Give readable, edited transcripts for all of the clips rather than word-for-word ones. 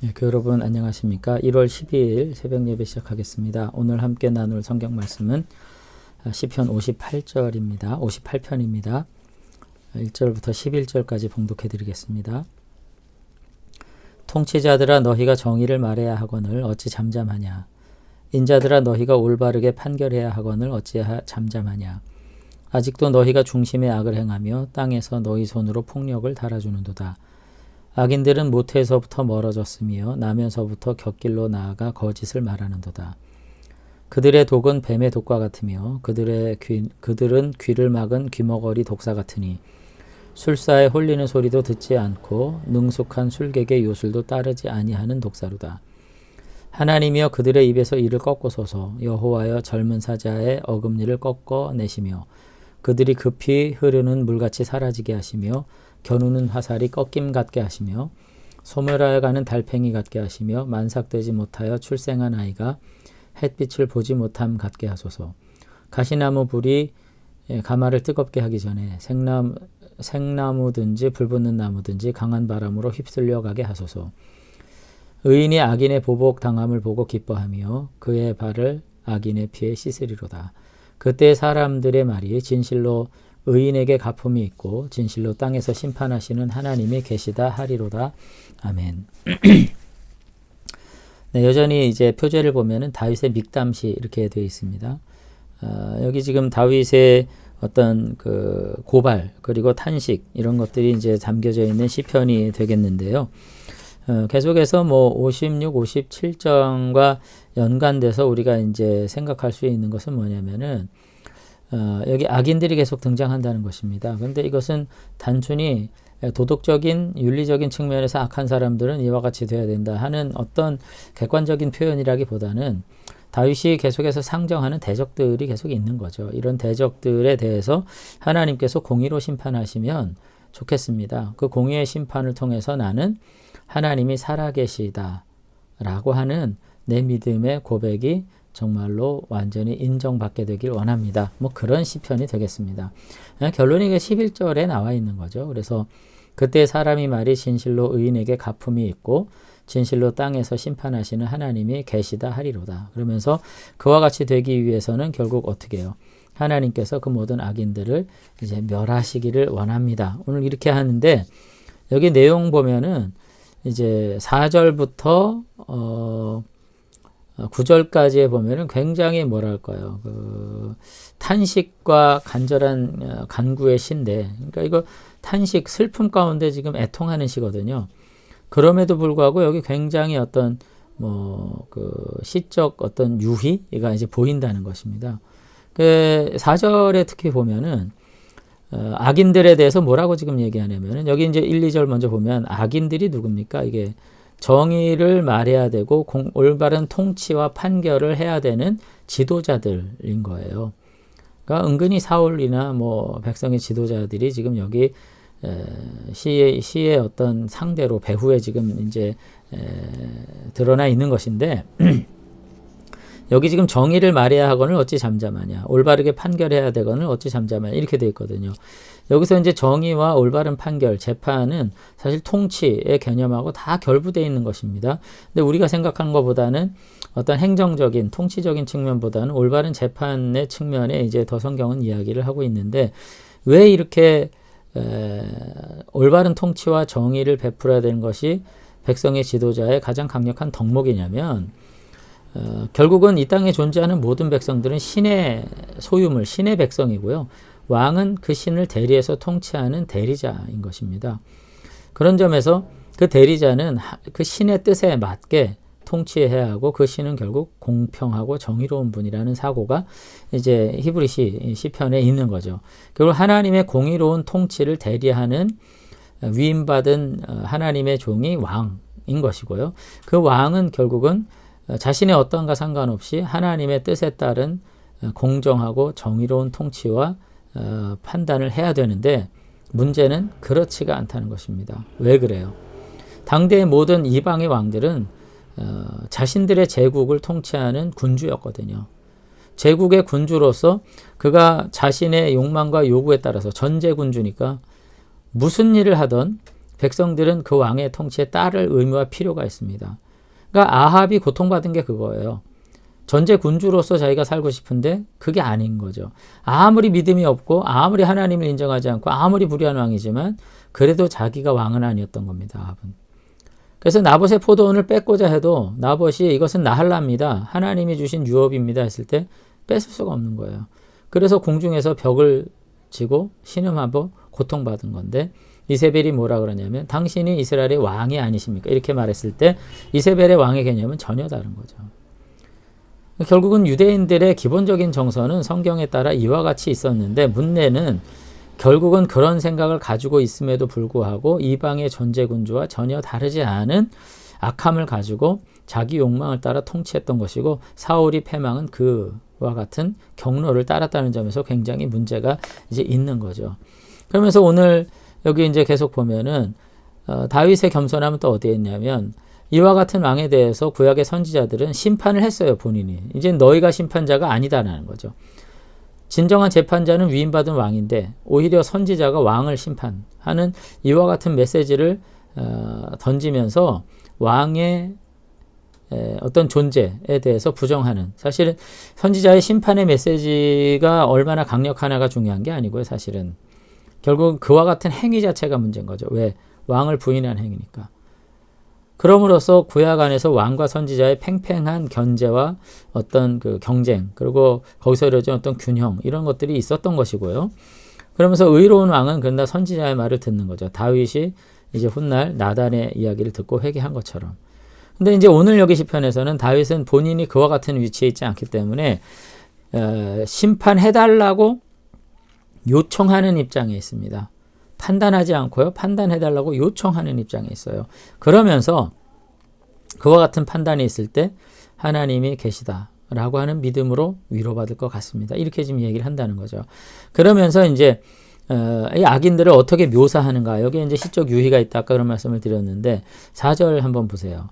네, 여러분 안녕하십니까? 1월 12일 새벽 예배 시작하겠습니다. 오늘 함께 나눌 성경 말씀은 시편 58절입니다. 58편입니다. 1절부터 11절까지 봉독해 드리겠습니다. 통치자들아 너희가 정의를 말해야 하거늘 어찌 잠잠하냐? 인자들아 너희가 올바르게 판결해야 하거늘 어찌 잠잠하냐? 아직도 너희가 중심에 악을 행하며 땅에서 너희 손으로 폭력을 달아주는도다. 악인들은 모태에서부터 멀어졌으며 나면서부터 곁길로 나아가 거짓을 말하는도다. 그들의 독은 뱀의 독과 같으며 그들은 귀를 막은 귀머거리 독사 같으니 술사에 홀리는 소리도 듣지 않고 능숙한 술객의 요술도 따르지 아니하는 독사루다. 하나님이여 그들의 입에서 이를 꺾으소서. 여호와여 젊은 사자의 어금니를 꺾어내시며 그들이 급히 흐르는 물같이 사라지게 하시며 겨누는 화살이 꺾임 같게 하시며 소멸하여 가는 달팽이 같게 하시며 만삭되지 못하여 출생한 아이가 햇빛을 보지 못함 같게 하소서. 가시나무 불이 가마를 뜨겁게 하기 전에 생나무든지 불붙는 나무든지 강한 바람으로 휩쓸려 가게 하소서. 의인이 악인의 보복 당함을 보고 기뻐하며 그의 발을 악인의 피에 씻으리로다. 그때 사람들의 말이 진실로 의인에게 가품이 있고 진실로 땅에서 심판하시는 하나님이 계시다 하리로다. 아멘. 네, 여전히 이제 표제를 보면은 다윗의 믹담시 이렇게 되어 있습니다. 여기 지금 다윗의 어떤 그 고발 그리고 탄식 이런 것들이 이제 담겨져 있는 시편이 되겠는데요. 계속해서 뭐 56, 57장과 연관돼서 우리가 이제 생각할 수 있는 것은 뭐냐면은 여기 악인들이 계속 등장한다는 것입니다. 그런데 이것은 단순히 도덕적인 윤리적인 측면에서 악한 사람들은 이와 같이 되어야 된다 하는 어떤 객관적인 표현이라기보다는 다윗이 계속해서 상정하는 대적들이 계속 있는 거죠. 이런 대적들에 대해서 하나님께서 공의로 심판하시면 좋겠습니다. 그 공의의 심판을 통해서 나는 하나님이 살아계시다 라고 하는 내 믿음의 고백이 정말로 완전히 인정받게 되길 원합니다. 뭐 그런 시편이 되겠습니다. 결론이 11절에 나와 있는 거죠. 그래서 그때 사람이 말이 진실로 의인에게 가품이 있고 진실로 땅에서 심판하시는 하나님이 계시다 하리로다. 그러면서 그와 같이 되기 위해서는 결국 어떻게 해요? 하나님께서 그 모든 악인들을 이제 멸하시기를 원합니다. 오늘 이렇게 하는데 여기 내용 보면은 이제 4절부터 9절까지에 보면은 굉장히 뭐랄까요, 탄식과 간절한 간구의 시인데, 그러니까 이거 탄식, 슬픔 가운데 지금 애통하는 시거든요. 그럼에도 불구하고 여기 굉장히 어떤 시적 어떤 유희가 이제 보인다는 것입니다. 4절에 특히 보면은 악인들에 대해서 뭐라고 지금 얘기하냐면은 여기 이제 1, 2절 먼저 보면 악인들이 누굽니까? 이게 정의를 말해야 되고 올바른 통치와 판결을 해야 되는 지도자들인 거예요. 그러니까 은근히 사울이나 뭐 백성의 지도자들이 지금 여기 시의 어떤 상대로 배후에 지금 이제 드러나 있는 것인데 여기 지금 정의를 말해야 하거늘 어찌 잠잠하냐, 올바르게 판결해야 되거늘 어찌 잠잠하냐 이렇게 되어 있거든요. 여기서 이제 정의와 올바른 판결, 재판은 사실 통치의 개념하고 다 결부되어 있는 것입니다. 근데 우리가 생각한 것보다는 어떤 행정적인, 통치적인 측면보다는 올바른 재판의 측면에 이제 더 성경은 이야기를 하고 있는데 왜 이렇게 올바른 통치와 정의를 베풀어야 되는 것이 백성의 지도자의 가장 강력한 덕목이냐면 결국은 이 땅에 존재하는 모든 백성들은 신의 소유물, 신의 백성이고요. 왕은 그 신을 대리해서 통치하는 대리자인 것입니다. 그런 점에서 그 대리자는 그 신의 뜻에 맞게 통치해야 하고 그 신은 결국 공평하고 정의로운 분이라는 사고가 이제 히브리 시편에 있는 거죠. 결국 하나님의 공의로운 통치를 대리하는 위임받은 하나님의 종이 왕인 것이고요. 그 왕은 결국은 자신의 어떠한가 상관없이 하나님의 뜻에 따른 공정하고 정의로운 통치와 판단을 해야 되는데 문제는 그렇지가 않다는 것입니다. 왜 그래요? 당대의 모든 이방의 왕들은 자신들의 제국을 통치하는 군주였거든요. 제국의 군주로서 그가 자신의 욕망과 요구에 따라서 전제군주니까 무슨 일을 하던 백성들은 그 왕의 통치에 따를 의무와 필요가 있습니다. 그러니까 아합이 고통받은 게 그거예요. 전제 군주로서 자기가 살고 싶은데 그게 아닌 거죠. 아무리 믿음이 없고 아무리 하나님을 인정하지 않고 아무리 불의한 왕이지만 그래도 자기가 왕은 아니었던 겁니다. 아합은. 그래서 나봇의 포도원을 뺏고자 해도 나봇이 이것은 나할랍니다. 하나님이 주신 유업입니다 했을 때 뺏을 수가 없는 거예요. 그래서 공중에서 벽을 지고 신음하고 고통받은 건데 이세벨이 뭐라 그러냐면 당신이 이스라엘의 왕이 아니십니까? 이렇게 말했을 때 이세벨의 왕의 개념은 전혀 다른 거죠. 결국은 유대인들의 기본적인 정서는 성경에 따라 이와 같이 있었는데 문제는 결국은 그런 생각을 가지고 있음에도 불구하고 이방의 존재군주와 전혀 다르지 않은 악함을 가지고 자기 욕망을 따라 통치했던 것이고 사울이 패망은 그와 같은 경로를 따랐다는 점에서 굉장히 문제가 이제 있는 거죠. 그러면서 오늘 여기 이제 계속 보면은 다윗의 겸손함은 또 어디에 있냐면 이와 같은 왕에 대해서 구약의 선지자들은 심판을 했어요. 본인이. 이제 너희가 심판자가 아니다라는 거죠. 진정한 재판자는 위임받은 왕인데 오히려 선지자가 왕을 심판하는 이와 같은 메시지를 던지면서 왕의 어떤 존재에 대해서 부정하는, 사실은 선지자의 심판의 메시지가 얼마나 강력하나가 중요한 게 아니고요. 사실은 결국 그와 같은 행위 자체가 문제인 거죠. 왜? 왕을 부인한 행위니까. 그럼으로써 구약 안에서 왕과 선지자의 팽팽한 견제와 어떤 그 경쟁, 그리고 거기서 이루어진 어떤 균형, 이런 것들이 있었던 것이고요. 그러면서 의로운 왕은 그러나 선지자의 말을 듣는 거죠. 다윗이 이제 훗날 나단의 이야기를 듣고 회개한 것처럼. 근데 이제 오늘 여기 시편에서는 다윗은 본인이 그와 같은 위치에 있지 않기 때문에 심판해달라고 요청하는 입장에 있습니다. 판단하지 않고요. 판단해달라고 요청하는 입장에 있어요. 그러면서 그와 같은 판단이 있을 때 하나님이 계시다라고 하는 믿음으로 위로받을 것 같습니다. 이렇게 지금 얘기를 한다는 거죠. 그러면서 이제 이 악인들을 어떻게 묘사하는가. 여기에 이제 시적 유희가 있다. 아까 그런 말씀을 드렸는데 4절 한번 보세요.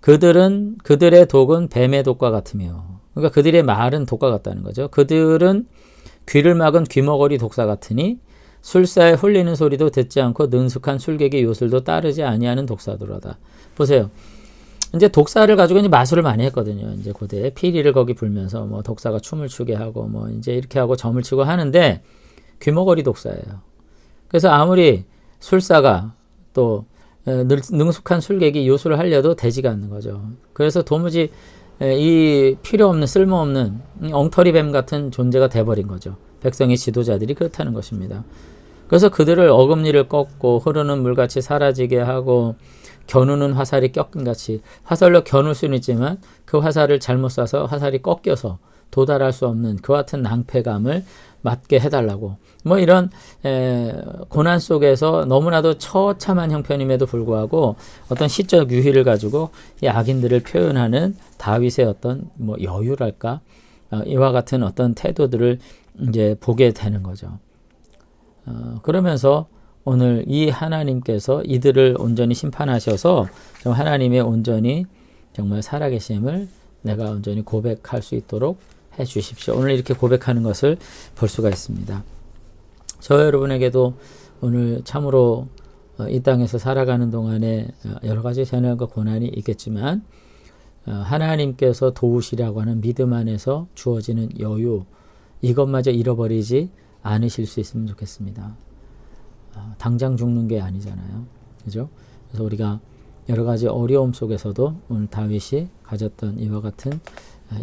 그들의 독은 뱀의 독과 같으며, 그러니까 그들의 말은 독과 같다는 거죠. 그들은 귀를 막은 귀머거리 독사 같으니 술사에 홀리는 소리도 듣지 않고 능숙한 술객의 요술도 따르지 아니하는 독사더라다. 보세요. 이제 독사를 가지고 이제 마술을 많이 했거든요. 이제 고대에 피리를 거기 불면서 뭐 독사가 춤을 추게 하고 뭐 이제 이렇게 하고 점을 치고 하는데 귀머거리 독사예요. 그래서 아무리 술사가 또 능숙한 술객이 요술을 하려도 되지가 않는 거죠. 그래서 도무지 이 필요 없는 쓸모없는 엉터리 뱀 같은 존재가 돼버린 거죠. 백성의 지도자들이 그렇다는 것입니다. 그래서 그들을 어금니를 꺾고 흐르는 물같이 사라지게 하고 겨누는 화살이 꺾은같이, 화살로 겨눌 수는 있지만 그 화살을 잘못 쏴서 화살이 꺾여서 도달할 수 없는 그 같은 낭패감을 맞게 해달라고, 뭐 이런 고난 속에서 너무나도 처참한 형편임에도 불구하고 어떤 시적 유희를 가지고 이 악인들을 표현하는 다윗의 어떤 뭐 여유랄까, 이와 같은 어떤 태도들을 이제 보게 되는 거죠. 그러면서 오늘 이 하나님께서 이들을 온전히 심판하셔서 하나님의 온전히 정말 살아계심을 내가 온전히 고백할 수 있도록 해 주십시오. 오늘 이렇게 고백하는 것을 볼 수가 있습니다. 저 여러분에게도 오늘 참으로 이 땅에서 살아가는 동안에 여러 가지 재난과 고난이 있겠지만 하나님께서 도우시라고 하는 믿음 안에서 주어지는 여유, 이것마저 잃어버리지 않으실 수 있으면 좋겠습니다. 당장 죽는 게 아니잖아요. 그죠? 그래서 우리가 여러 가지 어려움 속에서도 오늘 다윗이 가졌던 이와 같은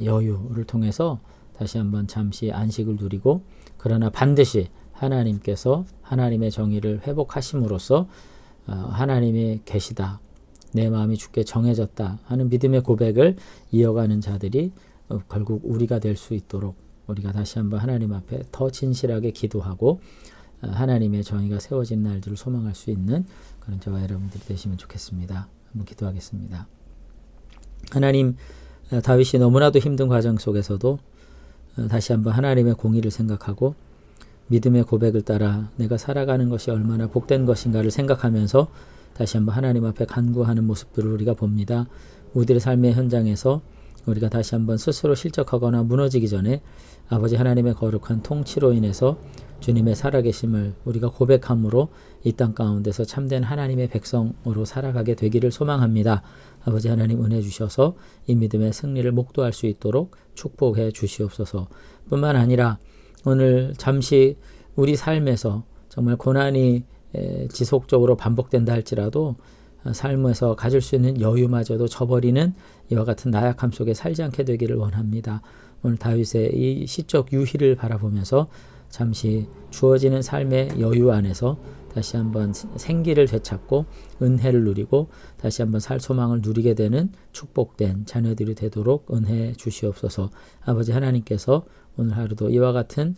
여유를 통해서 다시 한번 잠시 안식을 누리고, 그러나 반드시 하나님께서 하나님의 정의를 회복하심으로써 하나님이 계시다, 내 마음이 주께 정해졌다 하는 믿음의 고백을 이어가는 자들이 결국 우리가 될 수 있도록 우리가 다시 한번 하나님 앞에 더 진실하게 기도하고 하나님의 정의가 세워진 날들을 소망할 수 있는 그런 저와 여러분들이 되시면 좋겠습니다. 한번 기도하겠습니다. 하나님, 다윗이 너무나도 힘든 과정 속에서도 다시 한번 하나님의 공의를 생각하고 믿음의 고백을 따라 내가 살아가는 것이 얼마나 복된 것인가를 생각하면서 다시 한번 하나님 앞에 간구하는 모습들을 우리가 봅니다. 우리의 삶의 현장에서 우리가 다시 한번 스스로 실족하거나 무너지기 전에 아버지 하나님의 거룩한 통치로 인해서 주님의 살아계심을 우리가 고백함으로 이 땅 가운데서 참된 하나님의 백성으로 살아가게 되기를 소망합니다. 아버지 하나님 은혜 주셔서 이 믿음의 승리를 목도할 수 있도록 축복해 주시옵소서. 뿐만 아니라 오늘 잠시 우리 삶에서 정말 고난이 지속적으로 반복된다 할지라도 삶에서 가질 수 있는 여유마저도 저버리는 이와 같은 나약함 속에 살지 않게 되기를 원합니다. 오늘 다윗의 이 시적 유희를 바라보면서 잠시 주어지는 삶의 여유 안에서 다시 한번 생기를 되찾고 은혜를 누리고 다시 한번 살 소망을 누리게 되는 축복된 자녀들이 되도록 은혜 주시옵소서. 아버지 하나님께서 오늘 하루도 이와 같은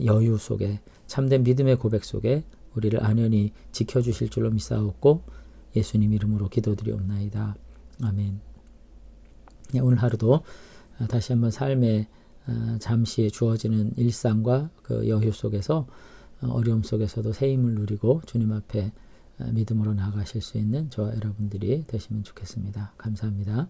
여유 속에 참된 믿음의 고백 속에 우리를 안연히 지켜주실 줄로 믿사옵고 예수님 이름으로 기도드리옵나이다. 아멘. 오늘 하루도 다시 한번 삶의 잠시 주어지는 일상과 그 여유 속에서 어려움 속에서도 새 힘을 누리고 주님 앞에 믿음으로 나아가실 수 있는 저와 여러분들이 되시면 좋겠습니다. 감사합니다.